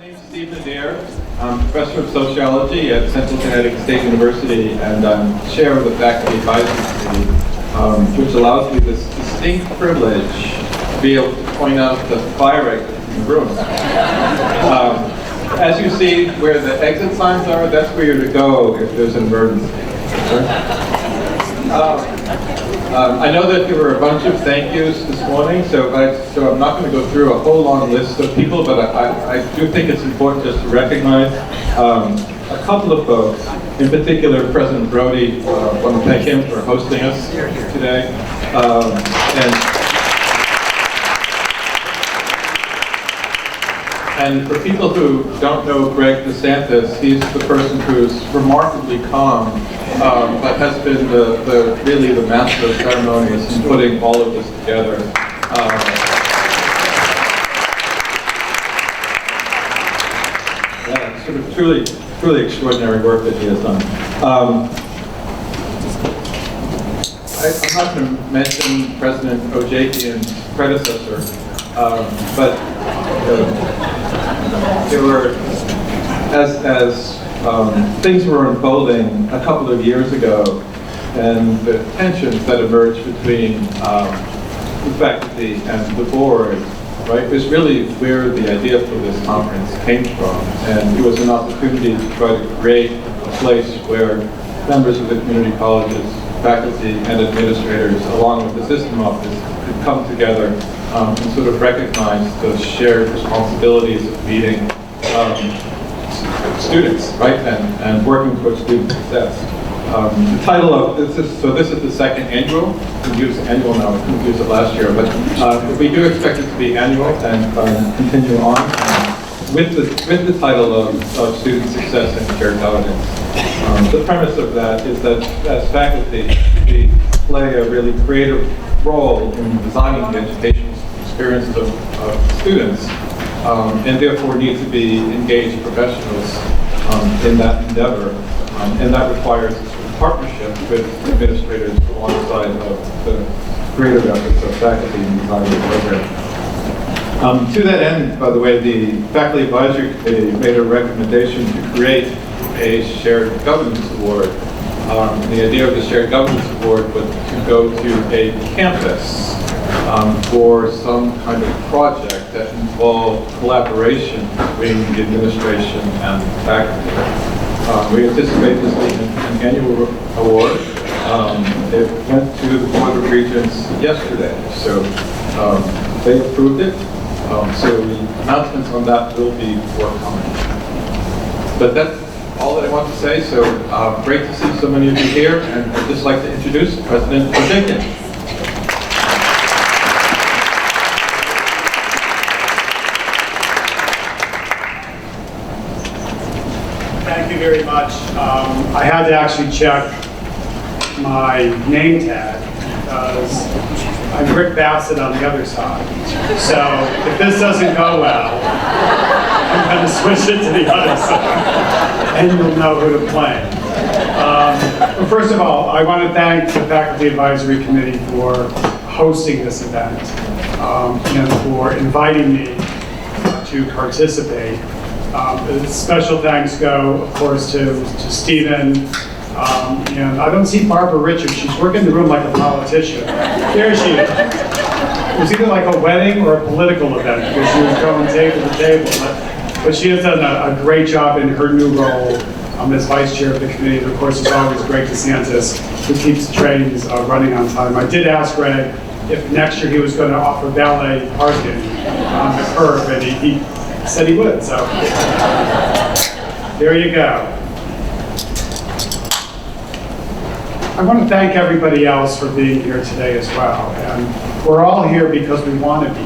My name is Adair. I'm professor of sociology at Central Connecticut State University, and I'm chair of the faculty advisory committee, which allows me this distinct privilege to be able to point out the fire exits in the room. As you see where the exit signs are, that's where you're to go if there's an emergency. I know that there were a bunch of thank yous this morning, so I'm not going to go through a whole long list of people, but I do think it's important just to recognize a couple of folks. In particular, President Brody, I want to thank him for hosting us today. And for people who don't know Greg DeSantis, he's the person who's remarkably calm, but has been really the master of ceremonies in putting all of this together. Yeah, sort of truly extraordinary work that he has done. I'm not going to mention President Ojakian's predecessor, but there were, as things were unfolding a couple of years ago, and the tensions that emerged between the faculty and the board, right, was really where the idea for this conference came from. And it was an opportunity to try to create a place where members of the community colleges, faculty, and administrators, along with the system office, could come together and sort of recognize the shared responsibilities of meeting students, right, and working towards student success. The title of this is the second annual. We use annual now. We couldn't use it last year, but we do expect it to be annual and continue on with the title of student success and shared governance. The premise of that is that as faculty, we play a really creative role in designing the educational experience of students, and therefore need to be engaged professionals in that endeavor, and that requires a partnership with administrators alongside of the creative efforts of faculty in designing the program. To that end, by the way, the Faculty Advisory Committee made a recommendation to create a Shared Governance Award. The idea of the Shared Governance Award was to go to a campus for some kind of project that involved collaboration between the administration and faculty. We anticipate this being an annual award. It went to the Board of Regents yesterday, so they approved it. So the announcements on that will be forthcoming. But that's all that I want to say. So great to see so many of you here, and I'd just like to introduce President Ojakian. Thank you very much. I had to actually check my name tag because I'm Rick Bassett on the other side. So if this doesn't go well, I'm going to switch it to the other side, and you'll know who to blame. But first of all, I want to thank the Faculty Advisory Committee for hosting this event, and for inviting me to participate. Special thanks go, of course, to Stephen. And I don't see Barbara Richards. She's working the room like a politician. There she is. It was either like a wedding or a political event because she was going table to table. But she has done a great job in her new role as vice chair of the committee. And of course, it's always Greg DeSantis who keeps the trains running on time. I did ask Greg if next year he was going to offer valet parking on the curb, and he said he would, so there you go. I want to thank everybody else for being here today as well. And we're all here because we want to be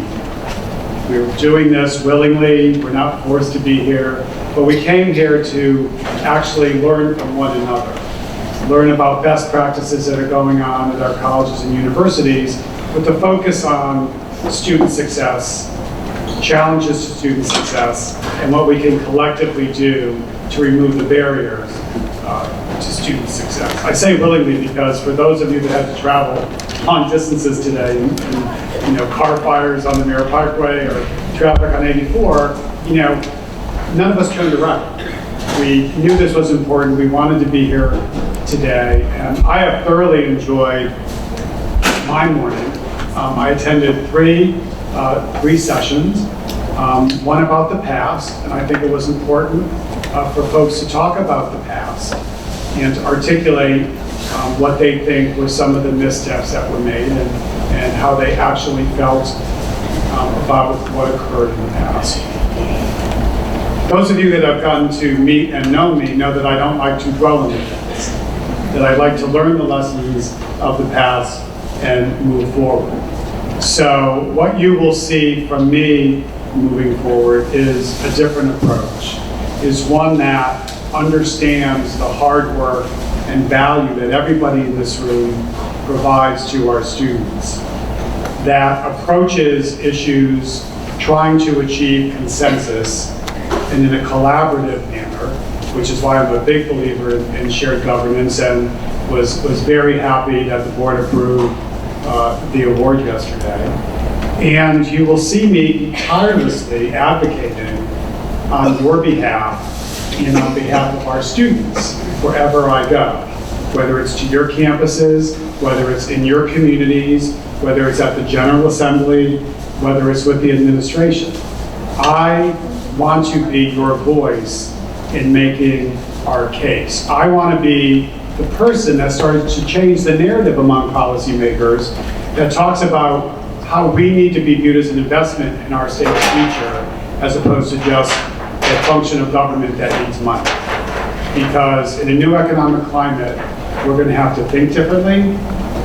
here. We're doing this willingly. We're not forced to be here. But we came here to actually learn from one another, learn about best practices that are going on at our colleges and universities with the focus on student success, challenges to student success, and what we can collectively do to remove the barriers to student success. I say willingly because for those of you that had to travel long distances today, and car fires on the Mirror Parkway or traffic on 84, none of us turned around. We knew this was important. We wanted to be here today, and I have thoroughly enjoyed my morning. I attended three sessions, one about the past, and I think it was important for folks to talk about the past and to articulate what they think were some of the missteps that were made and how they actually felt about what occurred in the past. Those of you that have gotten to meet and know me know that I don't like to dwell on the past, that I like to learn the lessons of the past and move forward. So what you will see from me moving forward is a different approach, is one that understands the hard work and value that everybody in this room provides to our students, that approaches issues trying to achieve consensus and in a collaborative manner, which is why I'm a big believer in shared governance and was very happy that the board approved the award yesterday. And you will see me tirelessly advocating on your behalf and on behalf of our students wherever I go, whether it's to your campuses, whether it's in your communities, whether it's at the General Assembly, whether it's with the administration. I want to be your voice in making our case. I want to be the person that started to change the narrative among policymakers that talks about how we need to be viewed as an investment in our state's future as opposed to just a function of government that needs money. Because in a new economic climate, we're going to have to think differently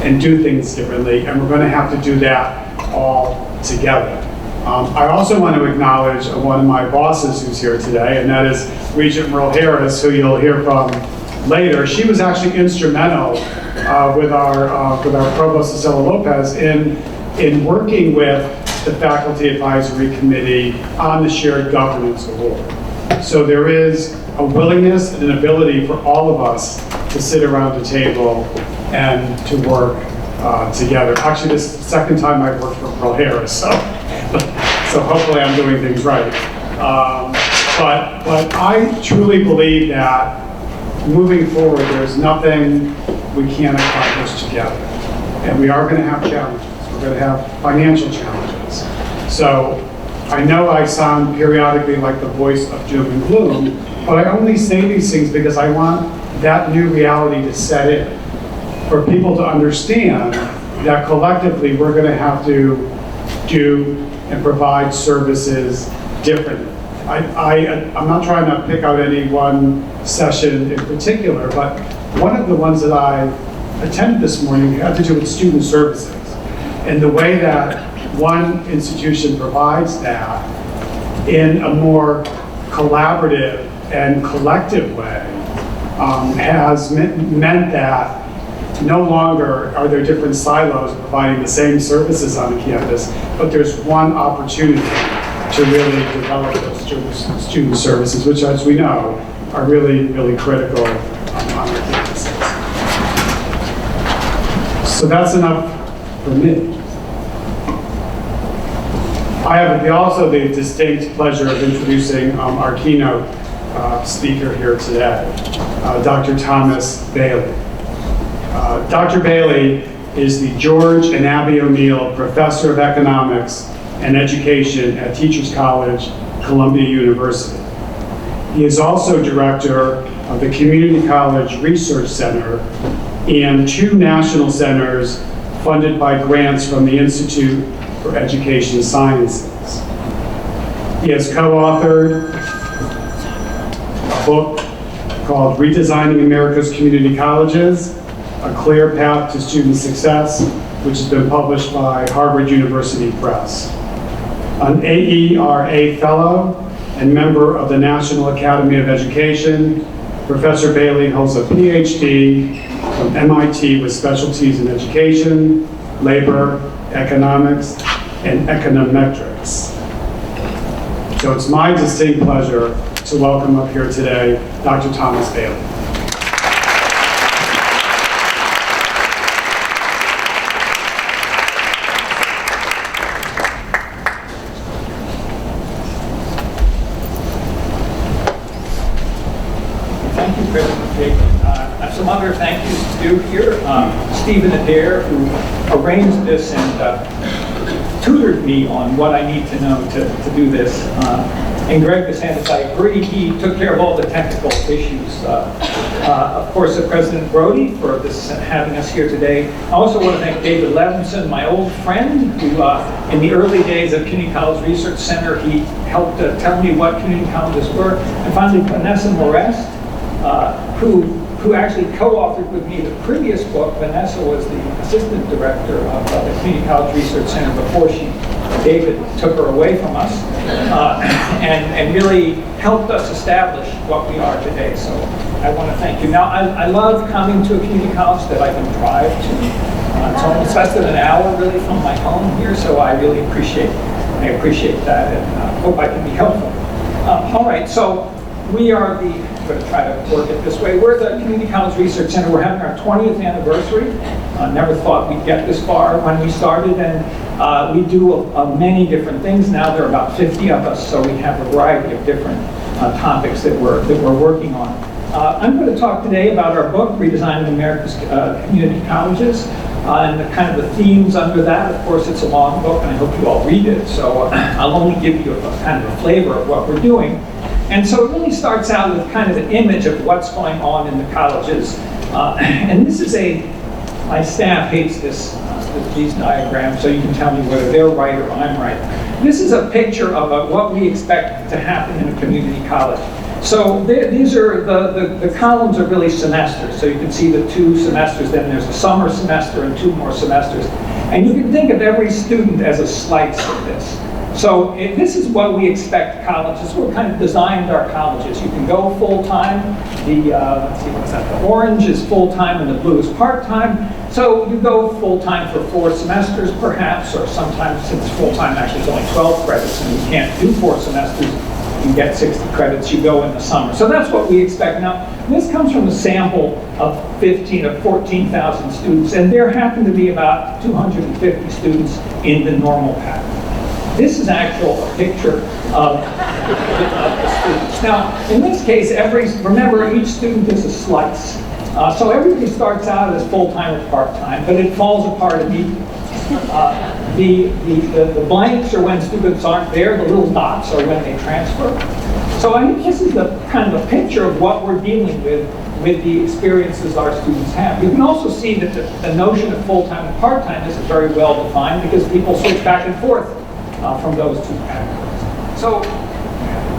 and do things differently, and we're going to have to do that all together. I also want to acknowledge one of my bosses who's here today, and that is Regent Merle Harris, who you'll hear from later. She was actually instrumental with our Provost Estela Lopez in working with the Faculty Advisory Committee on the Shared Governance Award. So there is a willingness and an ability for all of us to sit around the table and to work together. Actually, this is the second time I've worked for Merle Harris, so hopefully I'm doing things right. But I truly believe that moving forward, there's nothing we can't accomplish together. And we are going to have challenges. We're going to have financial challenges. So I know I sound periodically like the voice of doom and gloom, but I only say these things because I want that new reality to set in, for people to understand that collectively we're going to have to do and provide services differently. I'm not trying to pick out any one session in particular, but one of the ones that I attended this morning had to do with student services. And the way that one institution provides that in a more collaborative and collective way has meant that no longer are there different silos providing the same services on the campus, but there's one opportunity to really develop those student services, which, as we know, are really, really critical on our campuses. So that's enough for me. I have also the distinct pleasure of introducing our keynote speaker here today, Dr. Thomas Bailey. Dr. Bailey is the George and Abby O'Neill Professor of Economics and Education at Teachers College, Columbia University. He is also director of the Community College Research Center and 2 national centers funded by grants from the Institute for Education Sciences. He has co-authored a book called Redesigning America's Community Colleges, A Clear Path to Student Success, which has been published by Harvard University Press. An AERA Fellow and member of the National Academy of Education, Professor Bailey holds a PhD from MIT with specialties in education, labor, economics, and econometrics. So it's my distinct pleasure to welcome up here today Dr. Thomas Bailey. you here. Stephen Adair, who arranged this and tutored me on what I need to know to do this. And Greg DeSantis, I agree, he took care of all the technical issues. Of course, President Brody for having us here today. I also want to thank David Levinson, my old friend, who in the early days of Community College Research Center, he helped tell me what community colleges were. And finally, Vanessa Morest, who actually co-authored with me the previous book. Vanessa was the assistant director of the Community College Research Center before David took her away from us, and really helped us establish what we are today. So I want to thank you. Now, I love coming to a community college that I can drive to. It's almost less than an hour really from my home here, so I really appreciate that, and hope I can be helpful. All right, so we are I'm going to try to work it this way. We're the Community College Research Center. We're having our 20th anniversary. Never thought we'd get this far when we started, and we do many different things now. There are about 50 of us, so we have a variety of different topics that we're working on. I'm going to talk today about our book, Redesigning America's Community Colleges, and the kind of the themes under that. Of course, it's a long book, and I hope you all read it, so I'll only give you a kind of a flavor of what we're doing. And so it really starts out with kind of an image of what's going on in the colleges. And this is my staff hates these diagrams, so you can tell me whether they're right or I'm right. This is a picture of what we expect to happen in a community college. So these are, the columns are really semesters. So you can see the 2 semesters, then there's a summer semester and 2 more semesters. And you can think of every student as a slice of this. So this is what we expect colleges. We've kind of designed our colleges. You can go full-time. Let's see, what's that? The orange is full-time and the blue is part-time. So you go full-time for 4 semesters perhaps, or sometimes, since full-time actually is only 12 credits and you can't do 4 semesters, you get 60 credits, you go in the summer. So that's what we expect. Now, this comes from a sample of 14,000 students, and there happen to be about 250 students in the normal pattern. This is actually a picture of the students. Now, in this case, remember, each student is a slice. So everybody starts out as full-time or part-time, but it falls apart immediately. The blanks are when students aren't there. The little dots are when they transfer. So I think this is the kind of a picture of what we're dealing with the experiences our students have. You can also see that the notion of full-time and part-time isn't very well defined because people switch back and forth from those 2 categories. So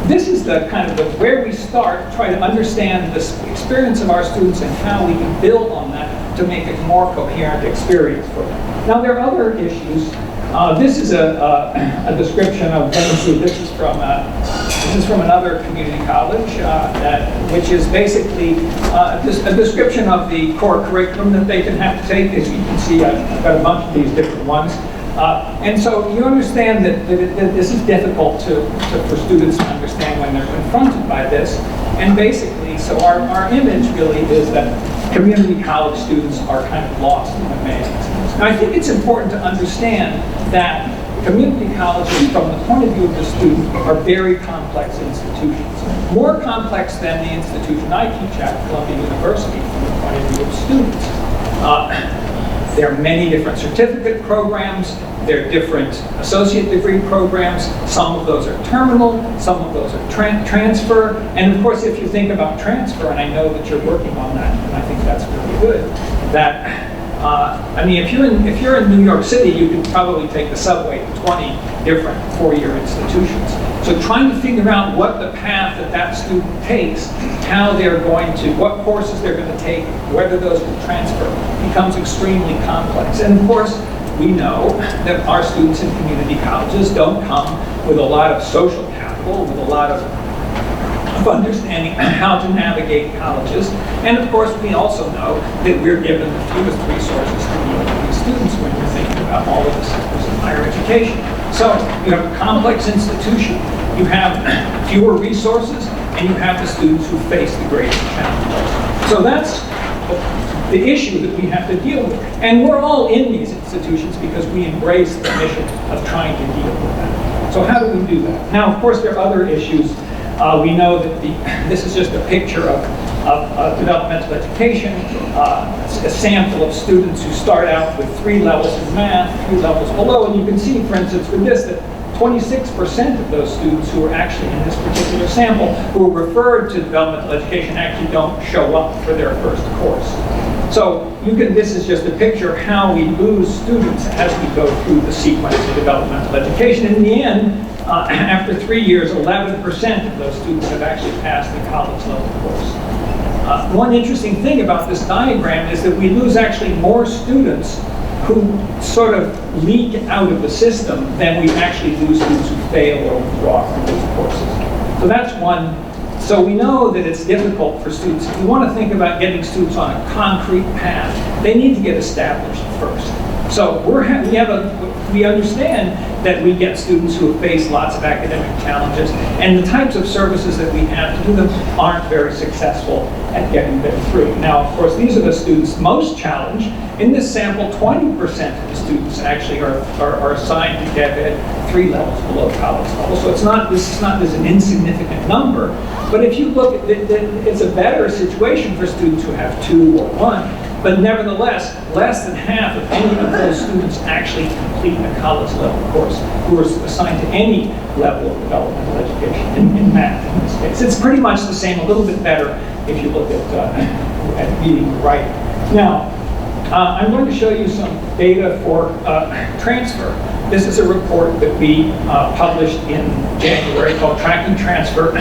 this is the kind of where we start, try to understand the experience of our students and how we can build on that to make it a more coherent experience for them. Now there are other issues. This is a description of, let me see, this is from another community college, which is basically a description of the core curriculum that they can have to take. As you can see, I've got a bunch of these different ones. And so you understand that this is difficult for students to understand when they're confronted by this. And basically, so our image really is that community college students are kind of lost in the maze. Now, I think it's important to understand that community colleges, from the point of view of the student, are very complex institutions. More complex than the institution I teach at, Columbia University, from the point of view of students. There are many different certificate programs. There are different associate degree programs. Some of those are terminal. Some of those are transfer. And of course, if you think about transfer, and I know that you're working on that, and I think that's really good, that I mean, if you're in New York City, you could probably take the subway to 20 different 4-year institutions. So trying to figure out what the path that student takes, how they're going to, what courses they're going to take, whether those will transfer, becomes extremely complex. And of course, we know that our students in community colleges don't come with a lot of social capital, with a lot of understanding how to navigate colleges. And of course, we also know that we're given the fewest resources to deal with these students when you're thinking about all of the sectors of higher education. So you have a complex institution, you have fewer resources, and you have the students who face the greatest challenges. So that's the issue that we have to deal with. And we're all in these institutions because we embrace the mission of trying to deal with that. So how do we do that? Now, of course, there are other issues. We know that this is just a picture of of developmental education, a sample of students who start out with 3 levels in math, 3 levels below, and you can see, for instance, with this, that 26% of those students who are actually in this particular sample who are referred to developmental education actually don't show up for their first course. So this is just a picture of how we lose students as we go through the sequence of developmental education. And in the end, after 3 years, 11% of those students have actually passed the college level course. One interesting thing about this diagram is that we lose actually more students who sort of leak out of the system than we actually lose students who fail or withdraw from those courses. So that's one. So we know that it's difficult for students. If we want to think about getting students on a concrete path, they need to get established first. So we understand that we get students who have faced lots of academic challenges, and the types of services that we have to do them aren't very successful at getting them through. Now, of course, these are the students most challenged. In this sample, 20% of the students actually are assigned to get at 3 levels below college level. So this is not an insignificant number. But if you look at it, it's a better situation for students who have 2 or 1. But nevertheless, less than half of any of those students actually complete a college level course who are assigned to any level of developmental education, in math in this case. It's pretty much the same, a little bit better if you look at reading and writing. Now, I'm going to show you some data for transfer. This is a report that we published in January called Tracking Transfer.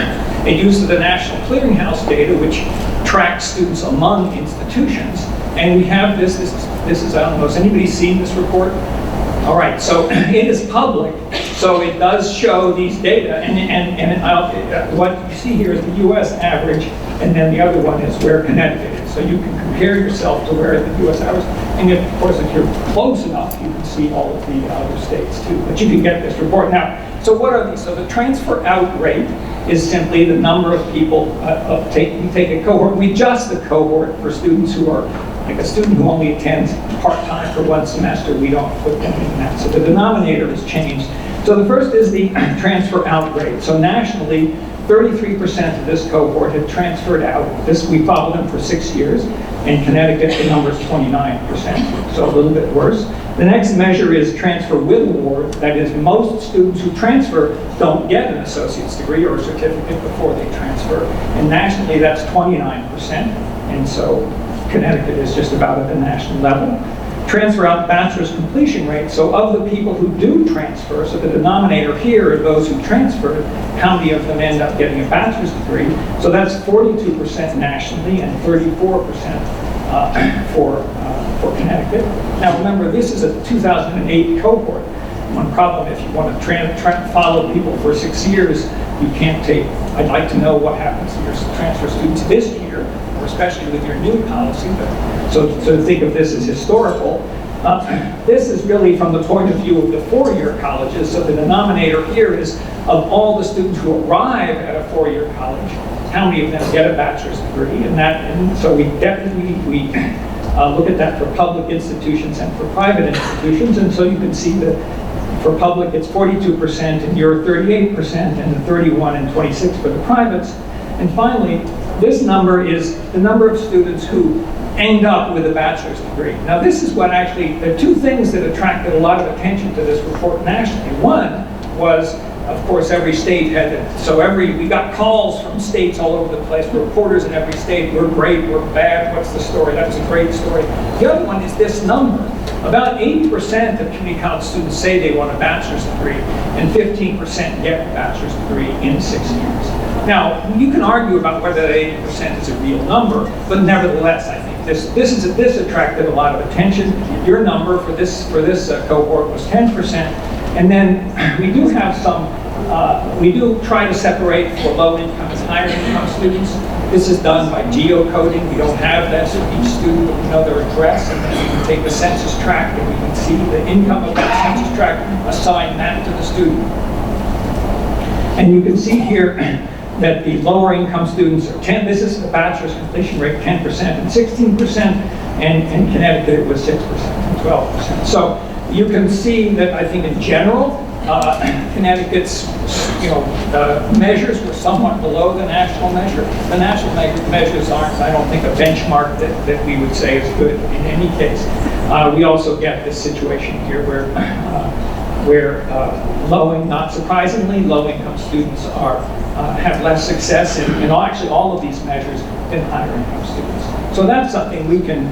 It uses the National Clearinghouse data, which tracks students among institutions. And we have this is, I don't know, has anybody seen this report? All right, so it is public, so it does show these data, and what you see here is the US average, and then the other one is where Connecticut is. So you can compare yourself to where the US average, and of course, if you're close enough, you can see all of the other states too, but you can get this report. Now, so what are these? So the transfer out rate is simply the number of people, we take a cohort, we adjust the cohort for students who are, like a student who only attends part-time for 1 semester, we don't put them in that. So the denominator has changed. So the first is the transfer out rate. So nationally, 33% of this cohort had transferred out. We followed them for 6 years. In Connecticut, the number is 29%, so a little bit worse. The next measure is transfer with award. That is, most students who transfer don't get an associate's degree or a certificate before they transfer. And nationally, that's 29%. And so Connecticut is just about at the national level. Transfer out bachelor's completion rate. So of the people who do transfer, so the denominator here are those who transferred, how many of them end up getting a bachelor's degree? So that's 42% nationally and 34% for Connecticut. Now remember, this is a 2008 cohort. One problem, if you want to follow people for 6 years, you can't take, I'd like to know what happens to your transfer students this year, or especially with your new policy. But, so think of this as historical. This is really from the point of view of the 4-year colleges. So the denominator here is of all the students who arrive at a 4-year college, how many of them get a bachelor's degree? And so we definitely look at that for public institutions and for private institutions. And so you can see that for public, it's 42%, and you're 38%, and the 31 and 26 for the privates. And finally, this number is the number of students who end up with a bachelor's degree. Now, this is what actually, there are 2 things that attracted a lot of attention to this report nationally. One was, of course, every state had it. So we got calls from states all over the place, reporters in every state, we're great, we're bad, what's the story? That was a great story. The other one is this number. About 80% of community college students say they want a bachelor's degree, and 15% get a bachelor's degree in 6 years. Now, you can argue about whether that 80% is a real number, but nevertheless, I think this attracted a lot of attention. Your number for this cohort was 10%, and then we do have we do try to separate for low income and higher income students. This is done by geocoding. We don't have that, so each student will know their address, and then we can take the census tract, and we can see the income of that census tract, assign that to the student. And you can see here that the lower income students are 10, this is the bachelor's completion rate, 10% and 16%, and in Connecticut it was 6% and 12%. So you can see that I think in general, Connecticut's measures were somewhat below the national measure. The national measures aren't, I don't think, a benchmark that we would say is good in any case. We also get this situation here where not surprisingly, low-income students have less success in actually all of these measures than higher-income students. So that's something we can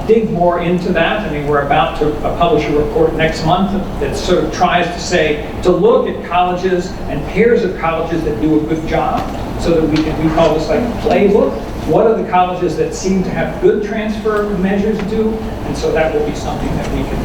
dig more into that. I mean, we're about to publish a report next month that sort of tries to look at colleges and pairs of colleges that do a good job, so that we call this like a playbook. What are the colleges that seem to have good transfer measures do? And so that will be something that we can,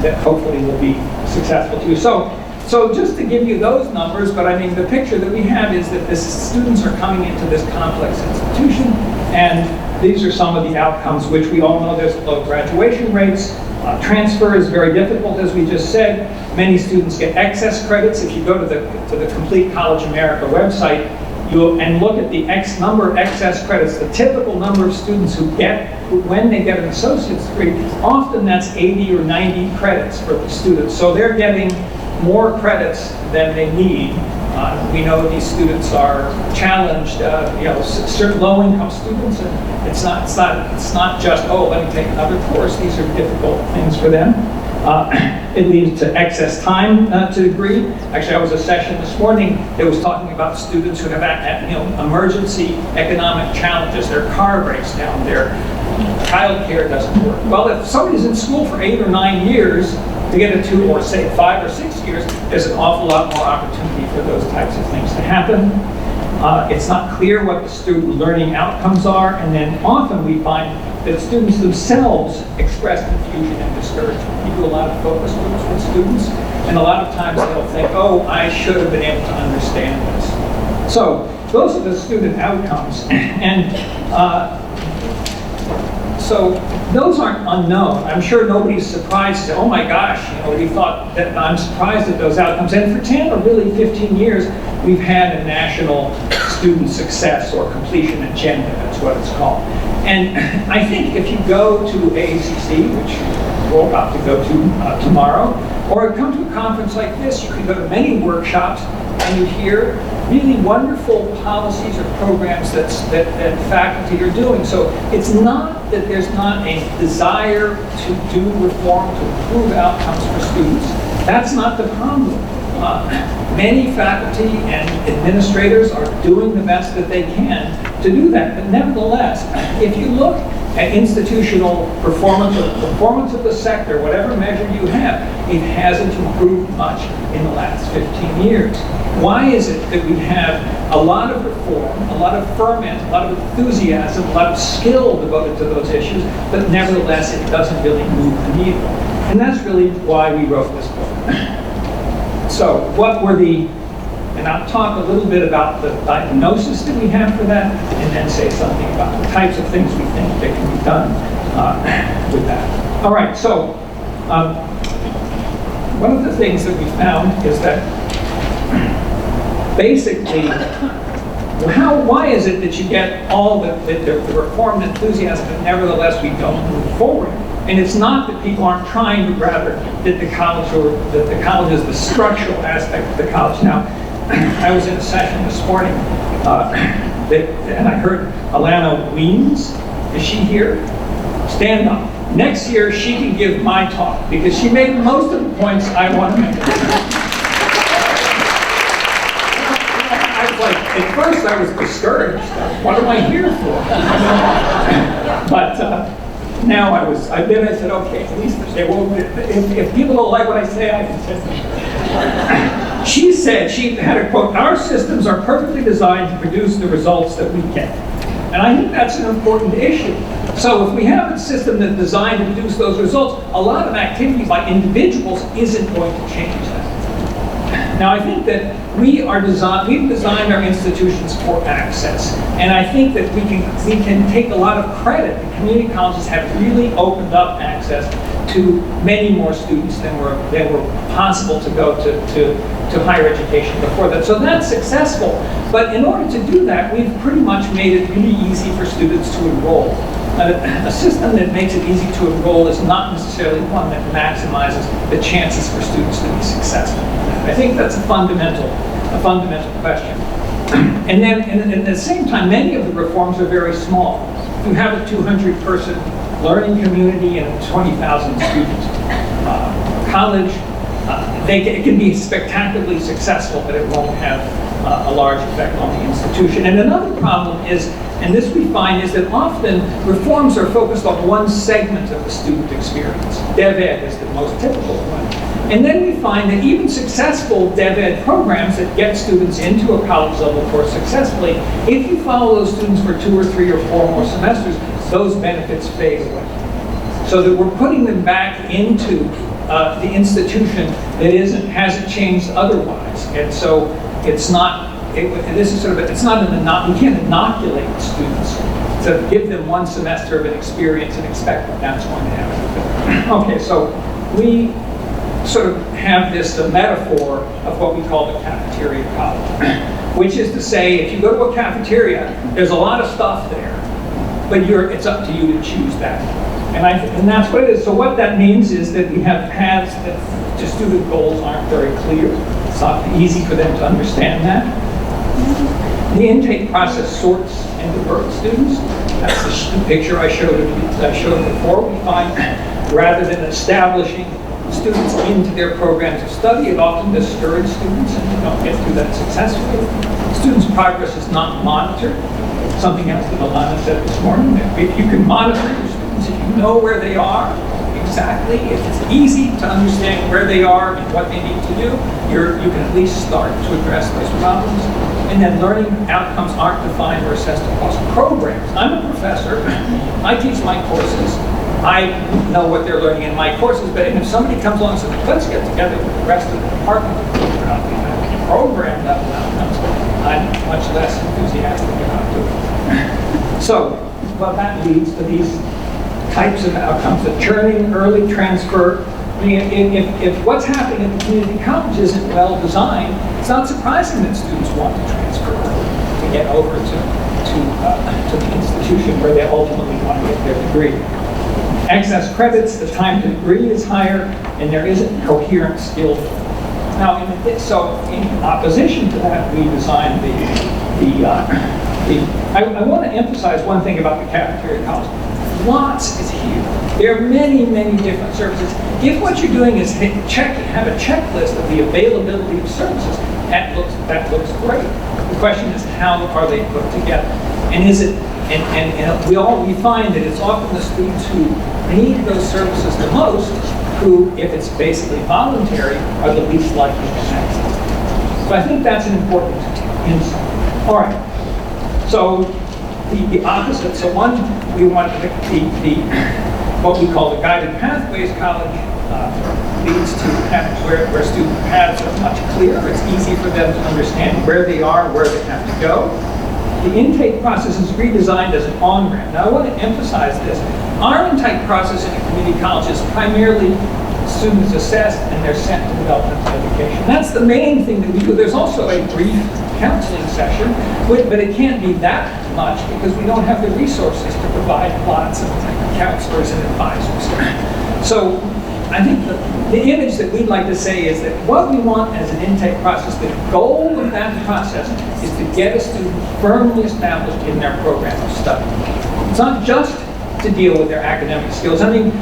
that hopefully will be successful too. So just to give you those numbers, but I mean, the picture that we have is that the students are coming into this complex institution, and these are some of the outcomes, which we all know there's low graduation rates. Transfer is very difficult, as we just said. Many students get excess credits. If you go to the Complete College America website, and look at the number of excess credits, the typical number of students who when they get an associate's degree, often that's 80 or 90 credits for the students. So they're getting more credits than they need. We know these students are challenged, certain low-income students, and it's not just, oh, let me take another course. These are difficult things for them. It leads to excess time to degree. Actually, I was at a session this morning that was talking about students who have emergency economic challenges. Their car breaks down, their child care doesn't work. Well, if somebody's in school for 8 or 9 years, to get a 2 or say 5 or 6 years, there's an awful lot more opportunity for those types of things to happen. It's not clear what the student learning outcomes are, and then often we find that students themselves express confusion and discouragement. We do a lot of focus groups with students, and a lot of times they'll think, oh, I should have been able to understand this. So those are the student outcomes, and so those aren't unknown. I'm sure nobody's surprised to say, oh my gosh, we thought that. I'm surprised at those outcomes. And for 10 or really 15 years, we've had a national student success or completion agenda, that's what it's called. And I think if you go to AACC, which we're about to go to tomorrow, or come to a conference like this, you can go to many workshops and you hear really wonderful policies or programs that faculty are doing. So it's not that there's not a desire to do reform to improve outcomes for students. That's not the problem. Many faculty and administrators are doing the best that they can to do that. But nevertheless, if you look at institutional performance or performance of the sector, whatever measure you have, it hasn't improved much in the last 15 years. Why is it that we have a lot of reform, a lot of ferment, a lot of enthusiasm, a lot of skill devoted to those issues, but nevertheless it doesn't really move the needle? And that's really why we wrote this book. So what were and I'll talk a little bit about the diagnosis that we have for that, and then say something about the types of things we think that can be done with that. All right, so one of the things that we found is that basically, why is it that you get all the reform and enthusiasm, but nevertheless we don't move forward? And it's not that people aren't trying, but rather that the college is the structural aspect of the college. Now, I was in a session this morning, and I heard Alana Weems. Is she here? Stand up. Next year, she can give my talk, because she made most of the points I want to make. I was like, at first I was discouraged. What am I here for? But now I said, okay, at least they won't. If people don't like what I say, I can say something. She said, she had a quote, "Our systems are perfectly designed to produce the results that we get." And I think that's an important issue. So if we have a system that's designed to produce those results, a lot of activities by individuals isn't going to change that. Now I think that we've designed our institutions for access. And I think that we can take a lot of credit. The community colleges have really opened up access to many more students than were possible to go to higher education before that. So that's successful. But in order to do that, we've pretty much made it really easy for students to enroll. A system that makes it easy to enroll is not necessarily one that maximizes the chances for students to be successful. I think that's a fundamental question. And then, and at the same time, many of the reforms are very small. If you have a 200-person learning community and 20,000 students college, it can be spectacularly successful, but it won't have a large effect on the institution. And another problem is, and this we find, is that often reforms are focused on one segment of the student experience. DevEd is the most typical one. And then we find that even successful DevEd programs that get students into a college level course successfully, if you follow those students for 2 or 3 or 4 more semesters, those benefits fade away. So that we're putting them back into the institution that hasn't changed otherwise. And so it's not, this is sort of, it's not you can't inoculate students to give them 1 semester of an experience and expect that that's going to happen. Okay, so we sort of have this metaphor of what we call the cafeteria college, which is to say, if you go to a cafeteria, there's a lot of stuff there, but it's up to you to choose that. And that's what it is. So what that means is that we have paths that to student goals aren't very clear. It's not easy for them to understand that. The intake process sorts and diverts students. That's the picture I showed before. We find rather than establishing students into their programs of study, it often discourages students and they don't get through that successfully. Students' progress is not monitored. Something else that Alana said this morning, that if you can monitor your students, if you know where they are exactly, if it's easy to understand where they are and what they need to do, you can at least start to address those problems. And then learning outcomes aren't defined or assessed across programs. I'm a professor. I teach my courses. I know what they're learning in my courses, but if somebody comes along and says, let's get together with the rest of the department to figure out the program level outcomes, I'm much less enthusiastic about doing it. So, well, that leads to these types of outcomes, the churning, early transfer. I mean, if what's happening at the community college isn't well designed, it's not surprising that students want to transfer early to get over to the institution where they ultimately want to get their degree. Excess credits, the time to degree is higher, and there isn't coherent skill. Now, in opposition to that, we designed I want to emphasize one thing about the cafeteria college. Lots is here. There are many, many different services. If what you're doing is have a checklist of the availability of services, that looks great. The question is, how are they put together? And is it? And we find that it's often the students who need those services the most who, if it's basically voluntary, are the least likely to access. So I think that's an important insight. All right. So the opposite. So one, we want what we call the guided pathways college leads to where student paths are much clearer. It's easy for them to understand where they are, where they have to go. The intake process is redesigned as an on-ramp. Now I want to emphasize this. Our intake process in a community college is primarily students assessed and they're sent to developmental education. That's the main thing that we do. There's also a brief counseling session, but it can't be that much because we don't have the resources to provide lots of counselors and advisors. So I think the image that we'd like to say is that what we want as an intake process, the goal of that process is to get a student firmly established in their program of study. It's not just to deal with their academic skills. I mean,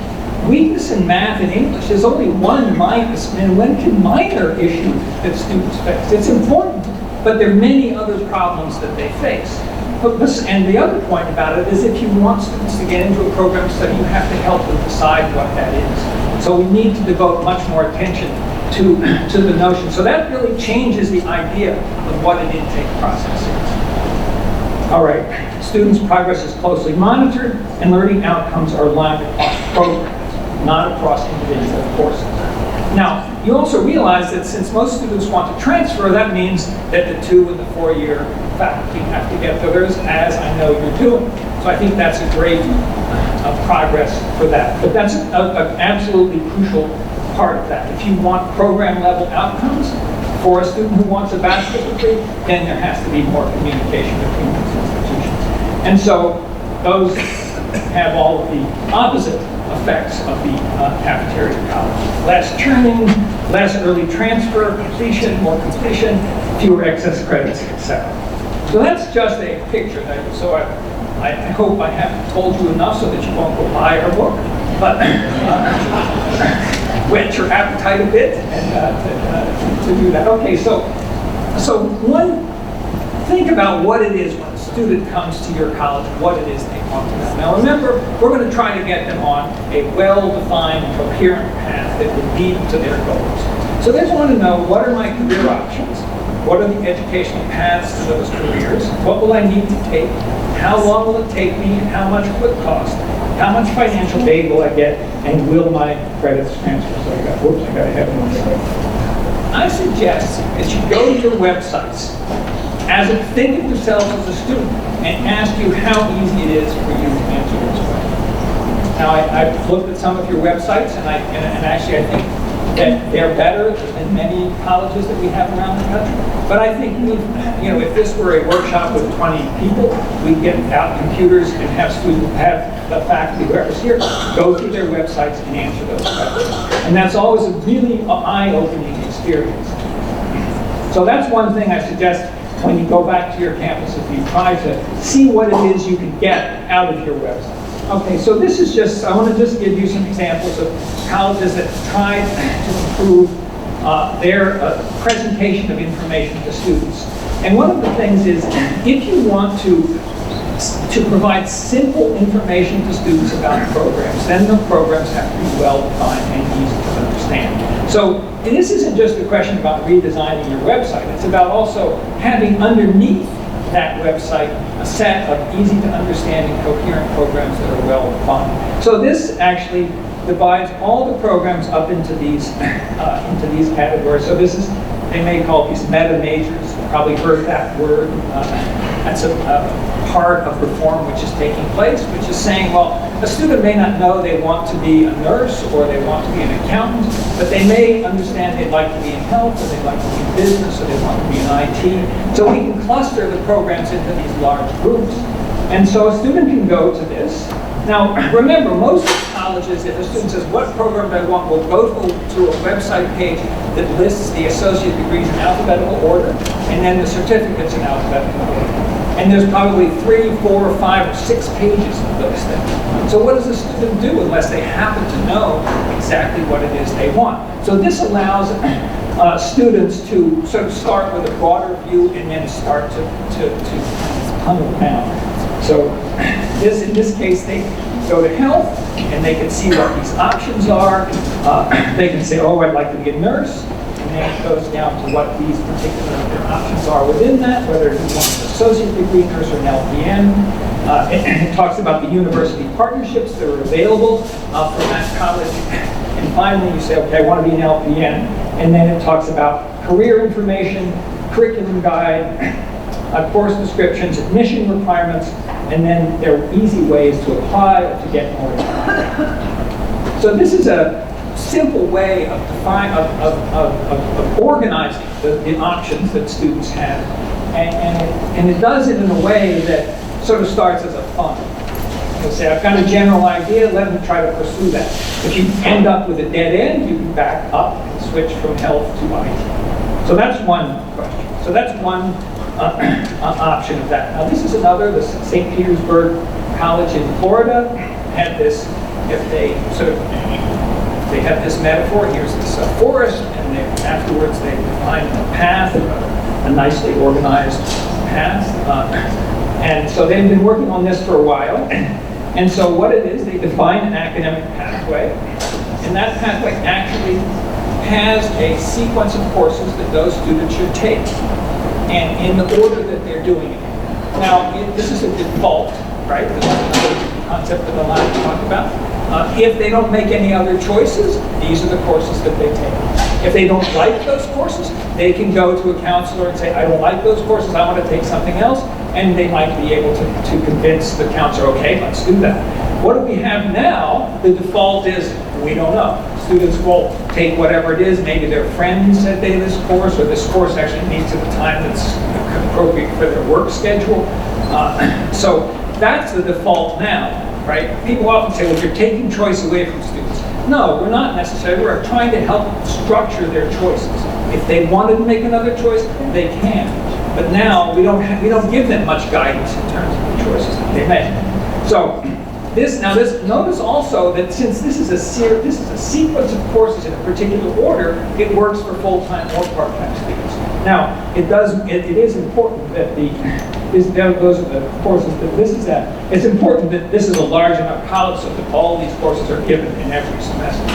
weakness in math and English is only one minor issue that students face. It's important, but there are many other problems that they face. And the other point about it is if you want students to get into a program of study, you have to help them decide what that is. So we need to devote much more attention to the notion. So that really changes the idea of what an intake process is. All right, students' progress is closely monitored and learning outcomes are aligned across programs, not across individual courses. Now, you also realize that since most students want to transfer, that means that the 2- and 4-year faculty have to get those, as I know you're doing. So I think that's a great progress for that. But that's an absolutely crucial part of that. If you want program level outcomes for a student who wants a bachelor's degree, then there has to be more communication between those institutions. And so those have all of the opposite effects of the cafeteria college. Less churning, less early transfer, more completion, fewer excess credits, etc. So that's just a picture. So I hope I haven't told you enough so that you won't go buy our book, but whet your appetite a bit and to do that. Okay, so think about what it is when a student comes to your college, what it is they want to know. Now remember, we're going to try to get them on a well-defined, coherent path that will lead to their goals. So they want to know, what are my career options? What are the educational paths to those careers? What will I need to take? How long will it take me? And how much will it cost? How much financial aid will I get? And will my credits transfer? So I got ahead of myself. I suggest that you go to your websites, think of yourself as a student, and ask you how easy it is for you to answer those questions. Now, I've looked at some of your websites, and actually I think that they're better than many colleges that we have around the country. But I think if this were a workshop with 20 people, we'd get out computers and have the faculty, whoever's here, go through their websites and answer those questions. And that's always a really eye-opening experience. So that's one thing I suggest when you go back to your campus, if you try to see what it is you can get out of your website. Okay, so this is just, I want to just give you some examples of colleges that tried to improve their presentation of information to students. And one of the things is, if you want to provide simple information to students about programs, then the programs have to be well-defined and easy to understand. So this isn't just a question about redesigning your website. It's about also having underneath that website a set of easy to understand and coherent programs that are well defined. So this actually divides all the programs up into these categories. So this is, they may call these meta majors. You've probably heard that word. That's a part of reform which is taking place, which is saying, well, a student may not know they want to be a nurse or they want to be an accountant, but they may understand they'd like to be in health, or they'd like to be in business, or they want to be in IT. So we can cluster the programs into these large groups. And so a student can go to this. Now, remember, most colleges, if a student says, what program do I want, will go to a website page that lists the associate degrees in alphabetical order, and then the certificates in alphabetical order. And there's probably 3, 4, 5, or 6 pages of those things. So what does a student do unless they happen to know exactly what it is they want? So this allows students to sort of start with a broader view and then start to tunnel down. So in this case, they go to health, and they can see what these options are. They can say, oh, I'd like to be a nurse. And then it goes down to what these particular options are within that, whether you want an associate degree nurse or an LPN. It talks about the university partnerships that are available from that college. And finally, you say, okay, I want to be an LPN. And then it talks about career information, curriculum guide, course descriptions, admission requirements, and then there are easy ways to apply or to get more information. So this is a simple way of organizing the options that students have. And it does it in a way that sort of starts as a funnel. You'll say, I've got a general idea, let me try to pursue that. If you end up with a dead end, you can back up and switch from health to IT. So that's one question. So that's one option of that. Now this is another, the St. Petersburg College in Florida had this, if they have this metaphor, here's this forest, and afterwards they define a path, a nicely organized path. And so they've been working on this for a while. And so what it is, they define an academic pathway, and that pathway actually has a sequence of courses that those students should take, and in the order that they're doing it. Now, this is a default, right? This is another concept that I'll have to talk about. If they don't make any other choices, these are the courses that they take. If they don't like those courses, they can go to a counselor and say, I don't like those courses, I want to take something else, and they might be able to convince the counselor, okay, let's do that. What do we have now? The default is, we don't know. Students will take whatever it is, maybe their friends said they this course, or this course actually meets at a time that's appropriate for their work schedule. So that's the default now. right? People often say, well, you're taking choice away from students. No, we're not necessarily. We're trying to help structure their choices. If they wanted to make another choice, they can. But now we don't give them much guidance in terms of the choices that they make. So notice also that since this is a sequence of courses in a particular order, it works for full-time or part-time students. Now, it is important that those are the courses that this is at. It's important that this is a large enough college so that all these courses are given in every semester.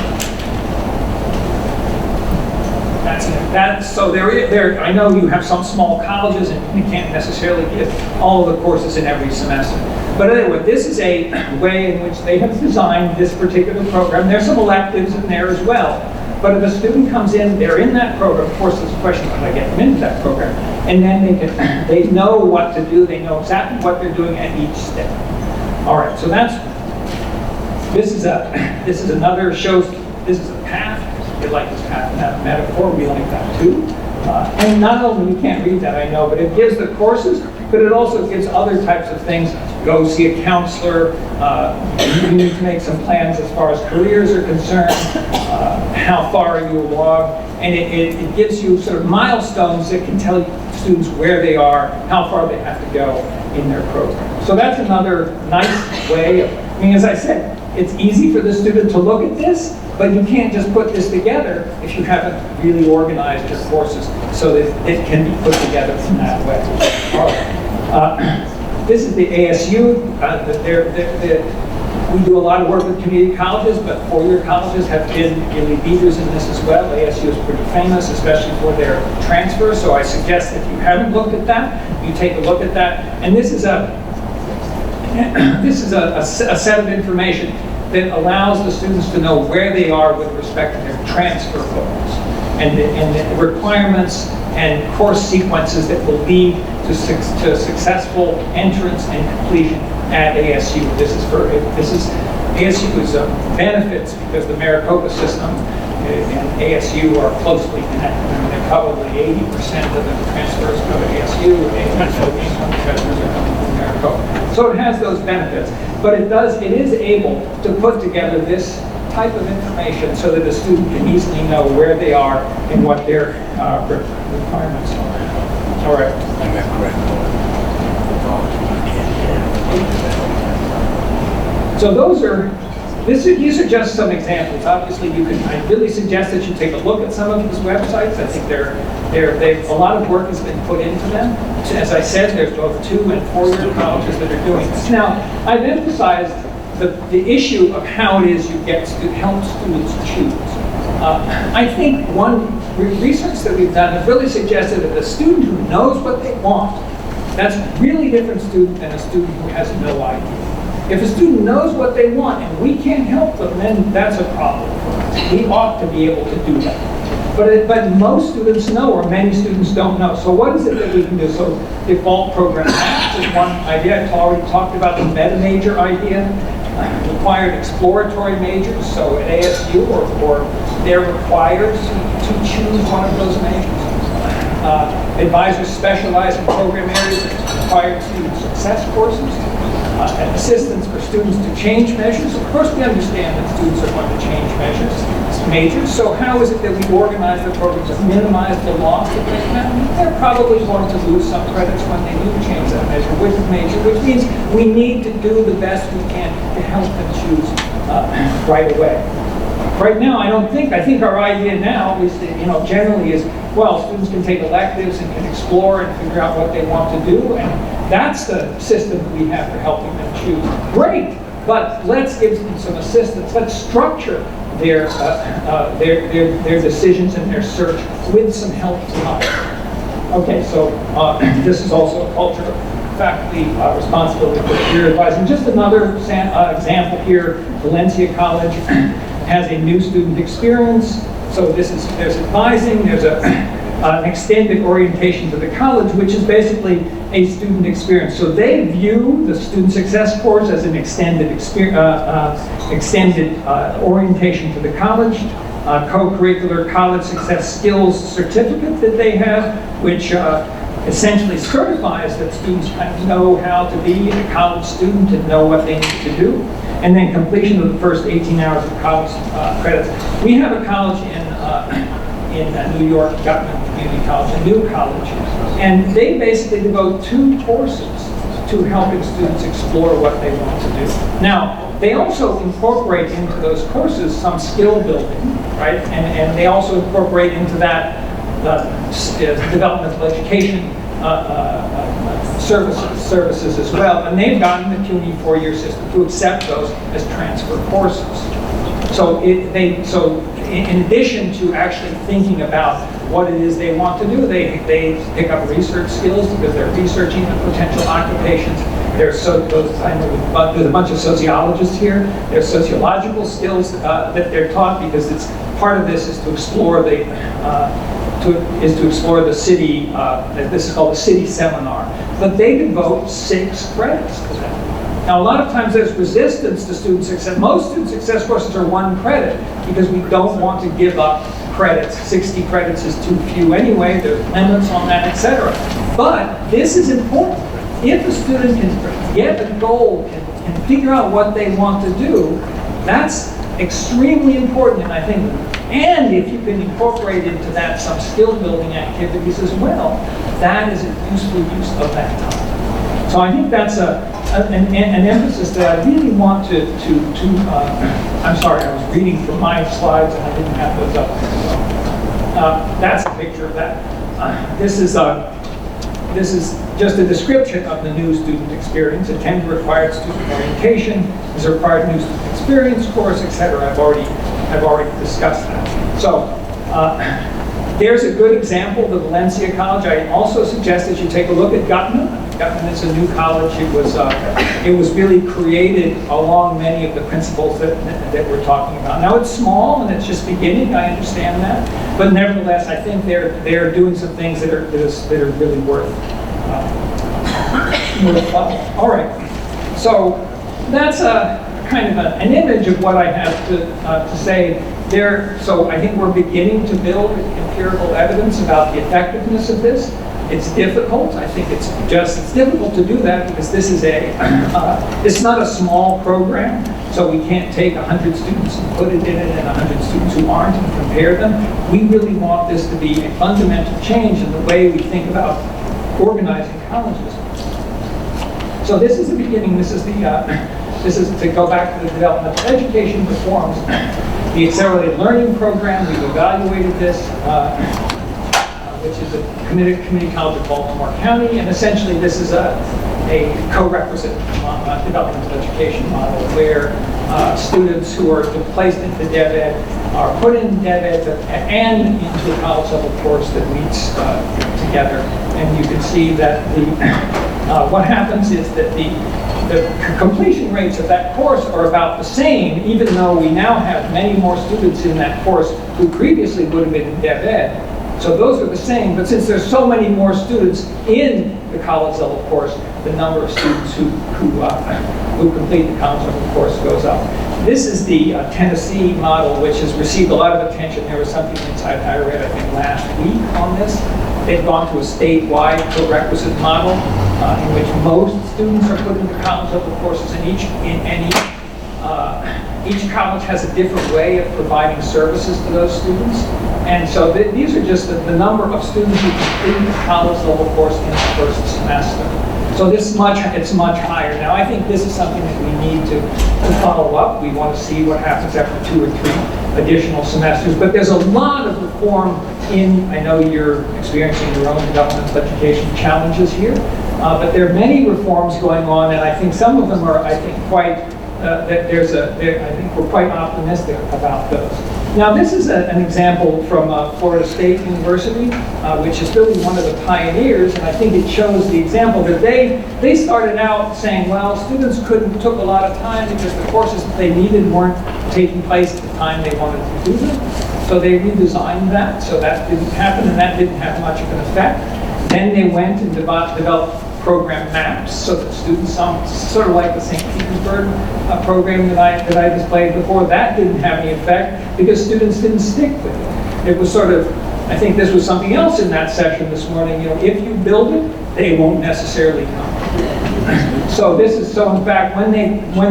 So I know you have some small colleges and you can't necessarily give all of the courses in every semester. But anyway, this is a way in which they have designed this particular program. There's some electives in there as well. But if a student comes in, they're in that program. Of course, there's a question when I get them into that program. And then they know what to do. They know exactly what they're doing at each step. All right, so this is another shows, this is a path. You like this path metaphor, we like that too. And not only, you can't read that, I know, but it gives the courses, but it also gives other types of things. Go see a counselor. You need to make some plans as far as careers are concerned. How far are you along? And it gives you sort of milestones that can tell students where they are, how far they have to go in their program. So that's another nice way of, I mean, as I said, it's easy for the student to look at this, but you can't just put this together if you haven't really organized your courses so that it can be put together in that way. All right. This is the ASU. We do a lot of work with community colleges, but four-year colleges have been really leaders in this as well. ASU is pretty famous, especially for their transfer, so I suggest if you haven't looked at that, you take a look at that. And this is a set of information that allows the students to know where they are with respect to their transfer goals and the requirements and course sequences that will lead to successful entrance and completion at ASU. ASU is benefits because the Maricopa system and ASU are closely connected. I mean, they're probably 80% of the transfers go to ASU, and 80% of the transfers are coming from Maricopa. So it has those benefits, but it is able to put together this type of information so that a student can easily know where they are and what their requirements are. All right. So these are just some examples. Obviously, I really suggest that you take a look at some of these websites. I think a lot of work has been put into them. As I said, there's both 2- and 4-year colleges that are doing this. Now, I've emphasized the issue of how it is you get to help students choose. I think one research that we've done has really suggested that the student who knows what they want, that's a really different student than a student who has no idea. If a student knows what they want and we can't help them, then that's a problem for us. We ought to be able to do that. But most students know, or many students don't know. So what is it that we can do? So default program math is one idea. I've already talked about the meta major idea. Required exploratory majors. So at ASU, or they're required to choose one of those majors. Advisors specialize in program areas that require student success courses. And assistance for students to change measures. Of course, we understand that students are going to change majors. So how is it that we organize the program to minimize the loss of this major? They're probably going to lose some credits when they do change that major, which means we need to do the best we can to help them choose right away. Right now, I think our idea now, at least generally, is, well, students can take electives and can explore and figure out what they want to do, and that's the system that we have for helping them choose. Great, but let's give them some assistance. Let's structure their decisions and their search with some help from us. Okay, so this is also a culture of faculty responsibility for career advising. Just another example here, Valencia College has a new student experience. So there's advising, there's an extended orientation to the college, which is basically a student experience. So they view the student success course as an extended orientation to the college, co-curricular college success skills certificate that they have, which essentially certifies that students kind of know how to be a college student and know what they need to do. And then completion of the first 18 hours of college credits. We have a college in New York, Ojakian Community College, a new college, and they basically devote 2 courses to helping students explore what they want to do. Now, they also incorporate into those courses some skill building, right? And they also incorporate into that developmental education services as well. And they've gotten the CUNY 4-year system to accept those as transfer courses. So in addition to actually thinking about what it is they want to do, they pick up research skills because they're researching the potential occupations. There's a bunch of sociologists here. There's sociological skills that they're taught because it's part of this is to explore the city. This is called the city seminar. But they devote 6 credits to that. Now, a lot of times there's resistance to student success. Most student success courses are 1 credit because we don't want to give up credits. 60 credits is too few anyway. There's limits on that, etc. But this is important. If a student can get a goal and figure out what they want to do, that's extremely important, and I think, and if you can incorporate into that some skill building activities as well, that is a useful use of that time. So I think that's an emphasis that I really want to I'm sorry, I was reading from my slides and I didn't have those up. So, that's a picture of that. This is just a description of the new student experience. Attend required student orientation, is a required new student experience course, etc. I've already discussed that. So there's a good example, the Valencia College. I also suggest that you take a look at Gutman. Gutman is a new college. It was really created along many of the principles that we're talking about. Now it's small and it's just beginning. I understand that, but nevertheless, I think they're doing some things that are really worth all right. So that's a kind of an image of what I have to say there. So I think we're beginning to build empirical evidence about the effectiveness of this. It's difficult. I think it's difficult to do that because this is it's not a small program, so we can't take 100 students and put it in it and 100 students who aren't and compare them. We really want this to be a fundamental change in the way we think about organizing colleges. So this is the beginning. This is to go back to the developmental education reforms. The accelerated learning program, we've evaluated this. Which is a community college of Baltimore County, and essentially this is a co-requisite developmental education model where students who are placed into Dev Ed are put in Dev Ed and into a college level course that meets together. And you can see that what happens is that the completion rates of that course are about the same, even though we now have many more students in that course who previously would have been in Dev Ed. So those are the same, but since there's so many more students in the college level course, the number of students who complete the college level course goes up. This is the Tennessee model, which has received a lot of attention. There was something inside I read, I think, last week on this. They've gone to a statewide prerequisite model in which most students are put into college level courses, and each college has a different way of providing services to those students. And so these are just the number of students who complete the college level course in the first semester. So it's much higher. Now I think this is something that we need to follow up. We want to see what happens after 2 or 3 additional semesters. But there's a lot of reform I know you're experiencing your own developmental education challenges here, but there are many reforms going on, and I think some of them are, I think, quite I think we're quite optimistic about those. Now, this is an example from Florida State University, which is really one of the pioneers, and I think it shows the example that they started out saying, well, students took a lot of time because the courses that they needed weren't taking place at the time they wanted to do them. So they redesigned that, so that didn't happen, and that didn't have much of an effect. Then they went and developed program maps so that students, sort of like the St. Petersburg program that I displayed before, that didn't have any effect because students didn't stick with it. It was sort of I think this was something else in that session this morning. You know, if you build it, they won't necessarily come. So this is, so in fact, when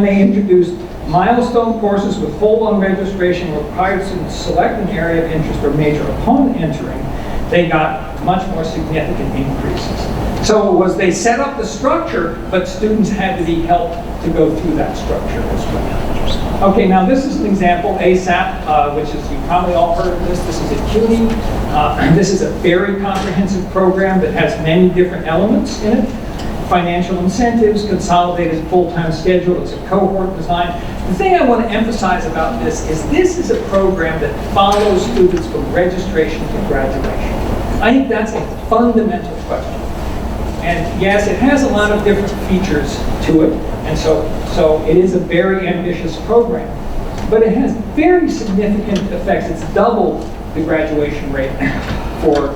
they introduced milestone courses with full-on registration required students select an area of interest or major upon entering, they got much more significant increases. So it was, they set up the structure, but students had to be helped to go through that structure as well. Okay, now this is an example, ASAP, which is, you probably all heard of this. This is at CUNY. This is a very comprehensive program that has many different elements in it. Financial incentives, consolidated full-time schedule, it's a cohort design. The thing I want to emphasize about this is a program that follows students from registration to graduation. I think that's a fundamental question. And yes, it has a lot of different features to it, and so it is a very ambitious program. But it has very significant effects. It's double the graduation rate for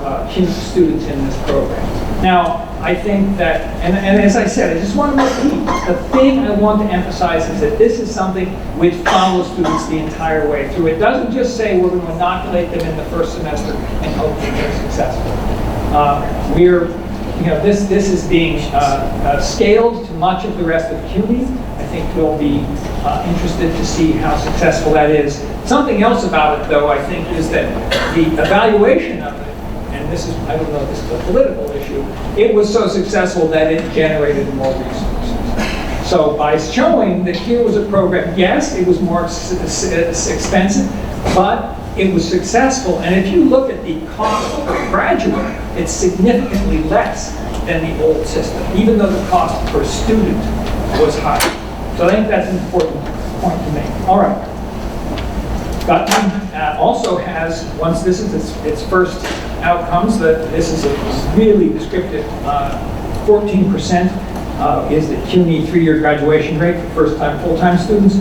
students in this program. Now, I think that, and as I said, I just want to repeat, the thing I want to emphasize is that this is something which follows students the entire way through. It doesn't just say we're going to inoculate them in the first semester and hope that they're successful. This is being scaled to much of the rest of CUNY. I think we'll be interested to see how successful that is. Something else about it, though, I think, is that the evaluation of it, and this is, I don't know if this is a political issue, it was so successful that it generated more resources. So by showing that here was a program, yes, it was more expensive, but it was successful. And if you look at the cost per graduate, it's significantly less than the old system, even though the cost per student was higher. So I think that's an important point to make. All right. Gutman also has, once this is its first outcomes, that this is a really descriptive 14% is the CUNY 3-year graduation rate for first-time full-time students.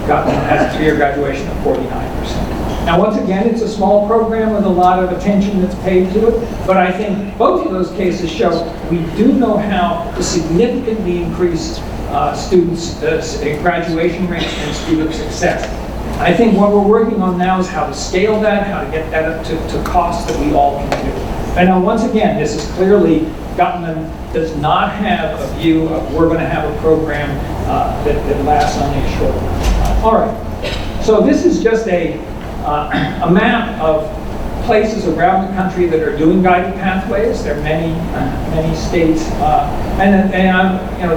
Gutman has a 3-year graduation of 49%. Now, once again, it's a small program with a lot of attention that's paid to it, but I think both of those cases show we do know how to significantly increase students' graduation rates and student success. I think what we're working on now is how to scale that, how to get that up to costs that we all can do. And now, once again, this is clearly, Gutman does not have a view of we're going to have a program that lasts only a short time. All right, so this is just a map of places around the country that are doing guided pathways. There are many states,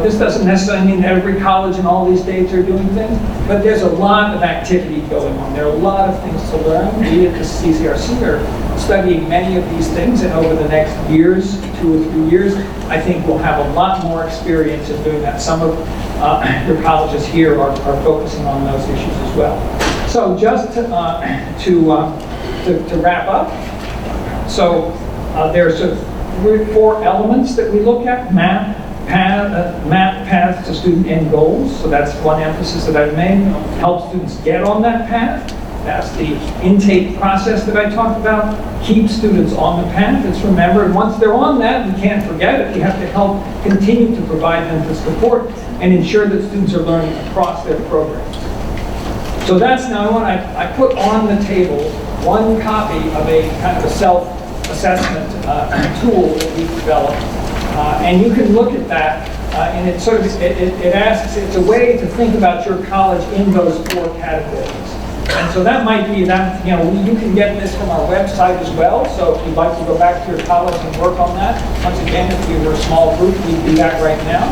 this doesn't necessarily mean that every college in all these states are doing things, but there's a lot of activity going on. There are a lot of things to learn. We at the CCRC are studying many of these things, and over the next years, 2 or 3 years, I think we'll have a lot more experience in doing that. Some of your colleges here are focusing on those issues as well. So just to wrap up, so there's sort of 4 elements that we look at: map paths to student end goals. So that's one emphasis that I've made. Help students get on that path. That's the intake process that I talked about. Keep students on the path. It's remembered. Once they're on that, we can't forget it. We have to help continue to provide them the support and ensure that students are learning across their programs. So that's now what I put on the table one copy of a kind of a self-assessment tool that we've developed. And you can look at that, and it sort of, it asks, it's a way to think about your college in those 4 categories. And so that might be that, you can get this from our website as well. So if you'd like to go back to your college and work on that, once again, if you were a small group, we'd do that right now.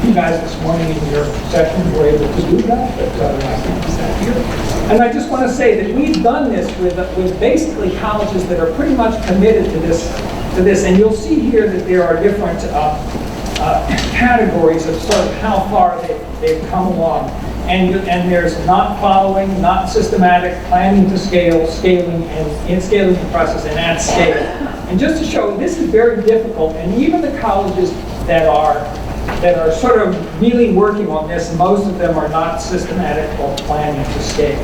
You guys this morning in your session were able to do that, but I can't do that here. And I just want to say that we've done this with basically colleges that are pretty much committed to this. And you'll see here that there are different categories of sort of how far they've come along. And there's not following, not systematic, planning to scale, scaling, and scaling the process, and at scale. And just to show, this is very difficult, and even the colleges that are sort of really working on this, most of them are not systematic or planning to scale.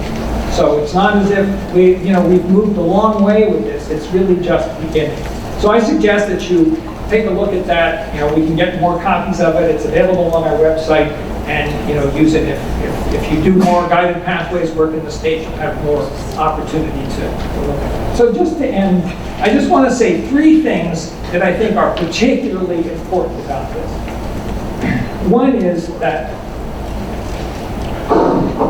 So it's not as if we've moved a long way with this. It's really just beginning. So I suggest that you take a look at that. We can get more copies of it. It's available on our website. and use it. If you do more guided pathways work in the state, you'll have more opportunity to look at it. So just to end, I just want to say 3 things that I think are particularly important about this. One is that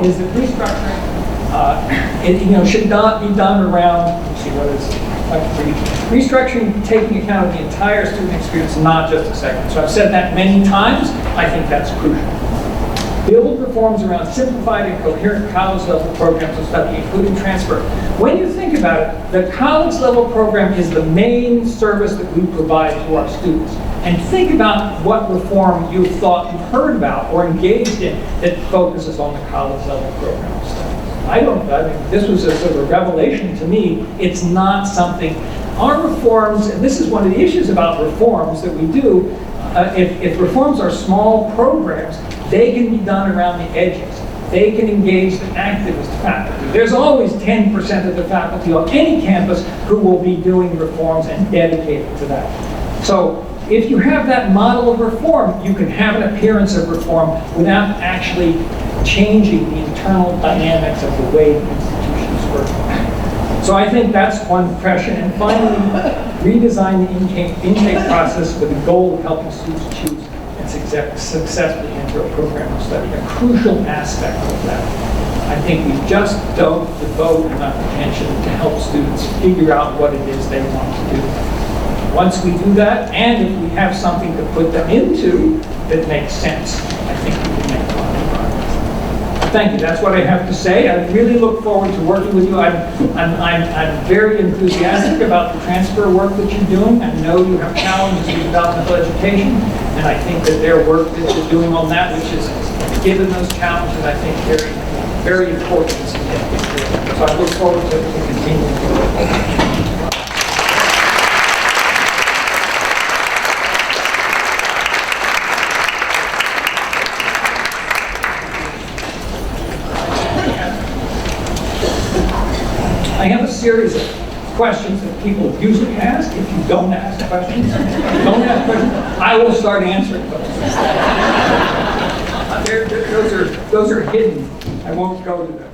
restructuring should not be done around, let's see, what is it? Restructuring taking account of the entire student experience, not just a segment. So I've said that many times. I think that's crucial. Build reforms around simplified and coherent college-level programs of study, including transfer. When you think about it, the college-level program is the main service that we provide to our students. And think about what reform you've heard about or engaged in that focuses on the college-level program of study. I mean, this was a sort of a revelation to me. It's not something, our reforms, and this is one of the issues about reforms that we do, if reforms are small programs, they can be done around the edges. They can engage the activist faculty. There's always 10% of the faculty on any campus who will be doing reforms and dedicated to that. So if you have that model of reform, you can have an appearance of reform without actually changing the internal dynamics of the way the institutions work. So I think that's one impression. And finally, redesign the intake process with the goal of helping students choose and successfully enter a program of study, a crucial aspect of that. I think we just don't devote enough attention to help students figure out what it is they want to do. Once we do that, and if we have something to put them into that makes sense, I think we can make a lot of progress. Thank you. That's what I have to say. I really look forward to working with you. I'm very enthusiastic about the transfer work that you're doing. I know you have challenges with developmental education, and I think that their work that you're doing on that, which is given those challenges, I think very, very important and significant. So I look forward to continuing to work. I have a series of questions that people usually ask. If you don't ask questions, I will start answering those. Those are hidden. I won't go to them.